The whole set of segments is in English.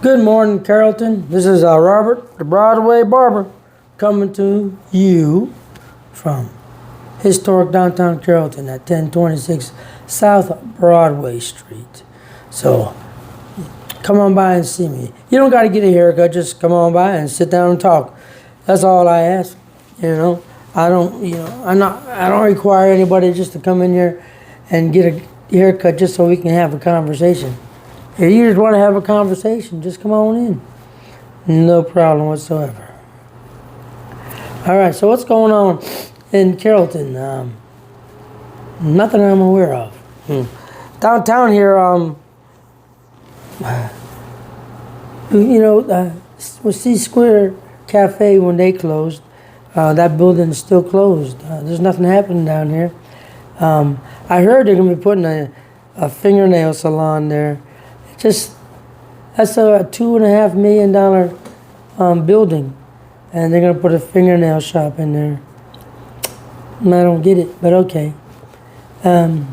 Good morning, Carrollton. This is Robert, the Broadway Barber, coming to you from historic downtown Carrollton at 1026 South Broadway Street. So, come on by and see me. You don't got to get a haircut, just come on by and sit down and talk. That's all I ask. I don't require anybody just to come in here and get a haircut just so we can have a conversation. If you just want to have a conversation, just come on in. No problem whatsoever. All right, so what's going on in Carrollton? Nothing I'm aware of. Downtown here, with C Square Cafe, when they closed, that building is still closed. There's nothing happening down here. I heard they're going to be putting a fingernail salon there. That's a $2.5 million building, and they're gonna put a fingernail shop in there. And I don't get it, but okay. But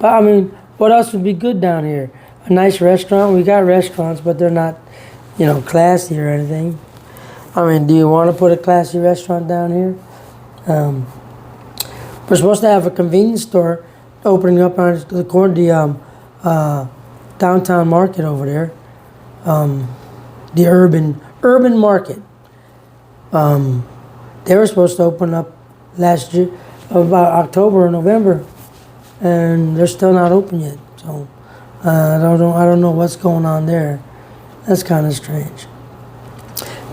I mean, what else would be good down here? A nice restaurant. We got restaurants, but they're not, classy or anything. I mean, do you want to put a classy restaurant down here? We're supposed to have a convenience store opening up on the corner, downtown market over there, the urban market. They were supposed to open up last year, about October or November, and they're still not open yet. So I don't know what's going on there. That's kind of strange.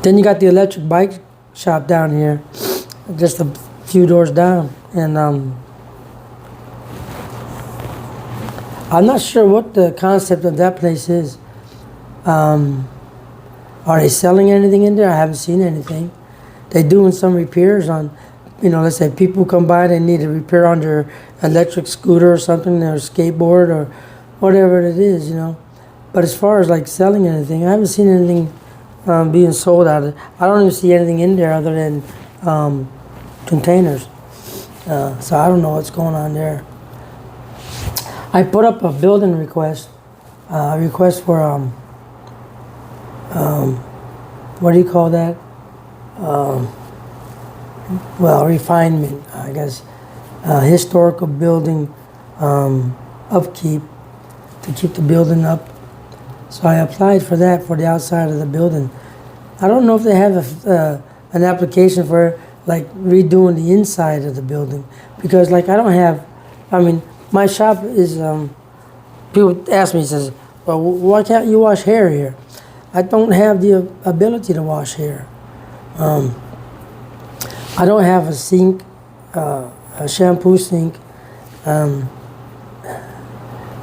Then you got the electric bike shop down here, just a few doors down, and I'm not sure what the concept of that place is. Are they selling anything in there? I haven't seen anything. They're doing some repairs on, let's say people come by, they need a repair on their electric scooter or something, their skateboard or whatever it is, But as far as like selling anything, I haven't seen anything being sold out of it. I don't even see anything in there other than containers. So I don't know what's going on there. I put up a building request for what do you call that? Refinement, I guess. Historical building upkeep, to keep the building up. So I applied for that for the outside of the building. I don't know if they have an application for like redoing the inside of the building, because my shop is, people ask me, says, well, why can't you wash hair here? I don't have the ability to wash hair. I don't have a sink, a shampoo sink.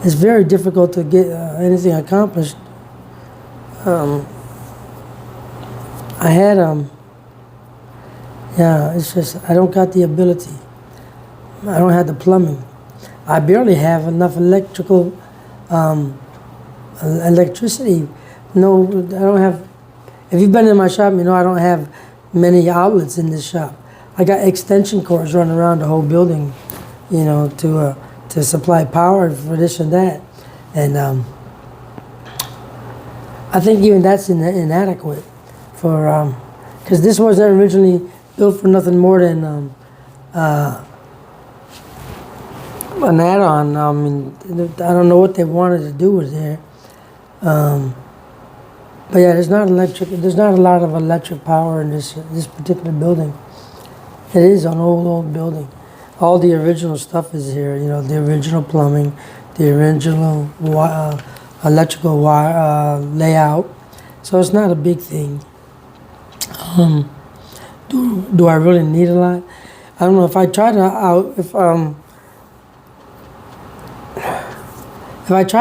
It's very difficult to get anything accomplished. It's just, I don't got the ability. I don't have the plumbing. I barely have enough electricity. No, I don't have. If you've been in my shop, I don't have many outlets in this shop. I got extension cords running around the whole building, to supply power for this and that. And I think even that's inadequate for, because this wasn't originally built for nothing more than an add-on. I mean, I don't know what they wanted to do with there. But yeah, there's not a lot of electric power in this particular building. It is an old building. All the original stuff is here. The original plumbing, the original electrical wire layout. So it's not a big thing. Do I really need a lot? I don't know. If I try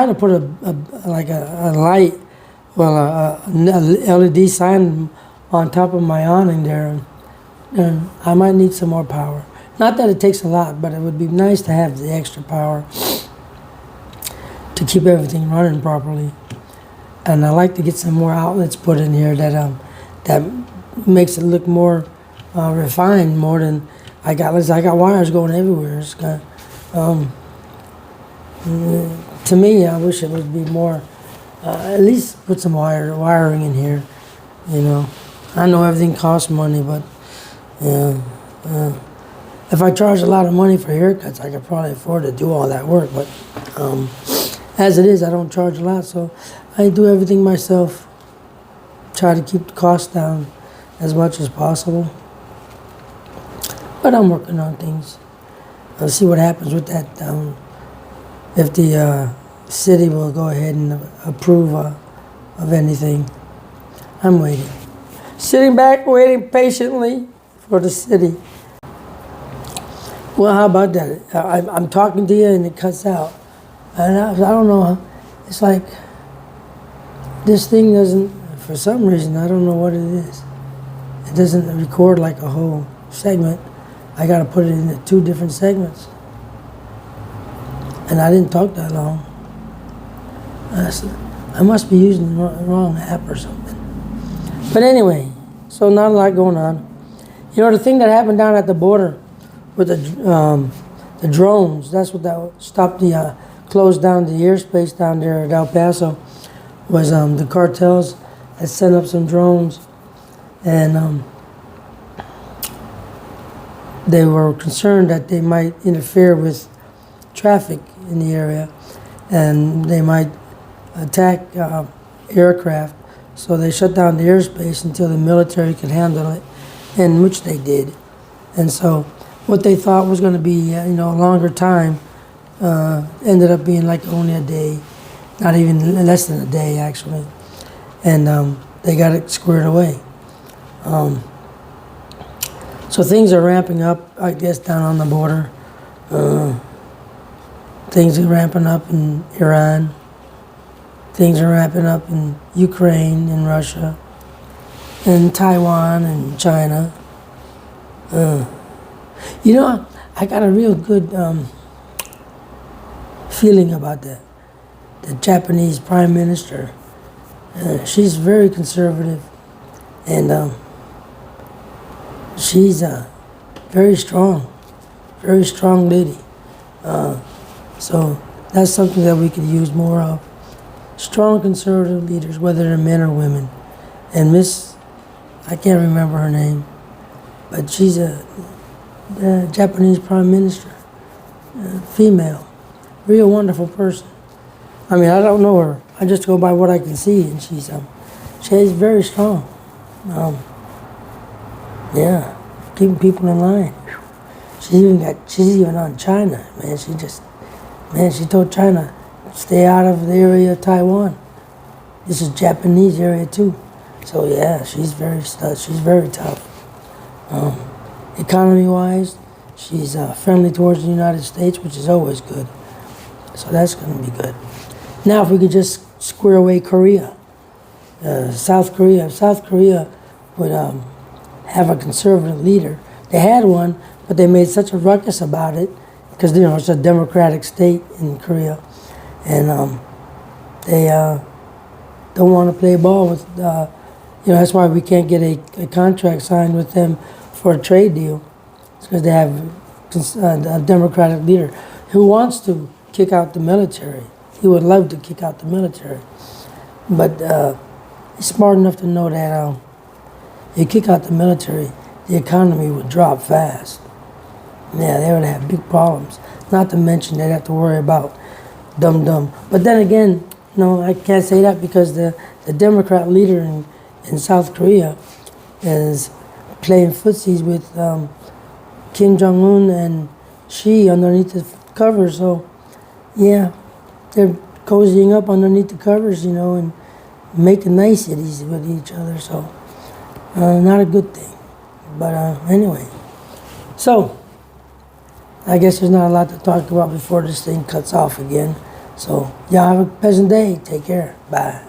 to put a light, a LED sign on top of my awning there, then I might need some more power. Not that it takes a lot, but it would be nice to have the extra power to keep everything running properly. And I like to get some more outlets put in here that makes it look more refined, more than I got wires going everywhere. It's to me, I wish it would be more At least put some wiring in here, you know. I know everything costs money, but yeah, if I charge a lot of money for haircuts, I could probably afford to do all that work. But as it is, I don't charge a lot, so I do everything myself. Try to keep the costs down as much as possible. But I'm working on things. I'll see what happens with that. If the city will go ahead and approve of anything. I'm waiting. Sitting back, waiting patiently for the city. Well, how about that? I'm talking to you and it cuts out. And I don't know. It's like this thing doesn't, for some reason, I don't know what it is. It doesn't record like a whole segment. I got to put it into 2 different segments. And I didn't talk that long. I must be using the wrong app or something. But anyway, so not a lot going on. You know, the thing that happened down at the border with the drones, that's what that stopped the, closed down the airspace down there at El Paso, was the cartels had sent up some drones, and they were concerned that they might interfere with traffic in the area, and they might attack aircraft. So they shut down the airspace until the military could handle it, and which they did. And so what they thought was going to be a longer time ended up being like only a day, not even less than a day actually, and they got it squared away. So things are ramping up, I guess, down on the border. Things are ramping up in Iran. Things are ramping up in Ukraine and Russia and Taiwan and China. I got a real good feeling about that. The Japanese Prime Minister. She's very conservative, and she's a very strong lady. So that's something that we could use more of. Strong conservative leaders, whether they're men or women. And I can't remember her name, but she's the Japanese Prime Minister, female, real wonderful person. I mean, I don't know her. I just go by what I can see, and she's very strong. Yeah, keeping people in line. She's even on China, man. She told China, stay out of the area of Taiwan. This is Japanese area too. So yeah, she's very tough. Economy-wise, she's friendly towards the United States, which is always good. So that's going to be good. Now, if we could just square away Korea, South Korea. If South Korea would have a conservative leader. They had one, but they made such a ruckus about it because it's a democratic state in Korea, and they don't want to play ball with. That's why we can't get a contract signed with them for a trade deal. It's because they have a democratic leader who wants to kick out the military. He would love to kick out the military, but he's smart enough to know that you kick out the military, the economy would drop fast. Yeah, they would have big problems. Not to mention they'd have to worry about dumb. But then again, no, I can't say that because the Democrat leader in South Korea is playing footsies with Kim Jong-un and Xi underneath the covers. So, yeah, they're cozying up underneath the covers, and making niceties with each other. So, not a good thing. But anyway, so I guess there's not a lot to talk about before this thing cuts off again. So y'all have a pleasant day. Take care. Bye.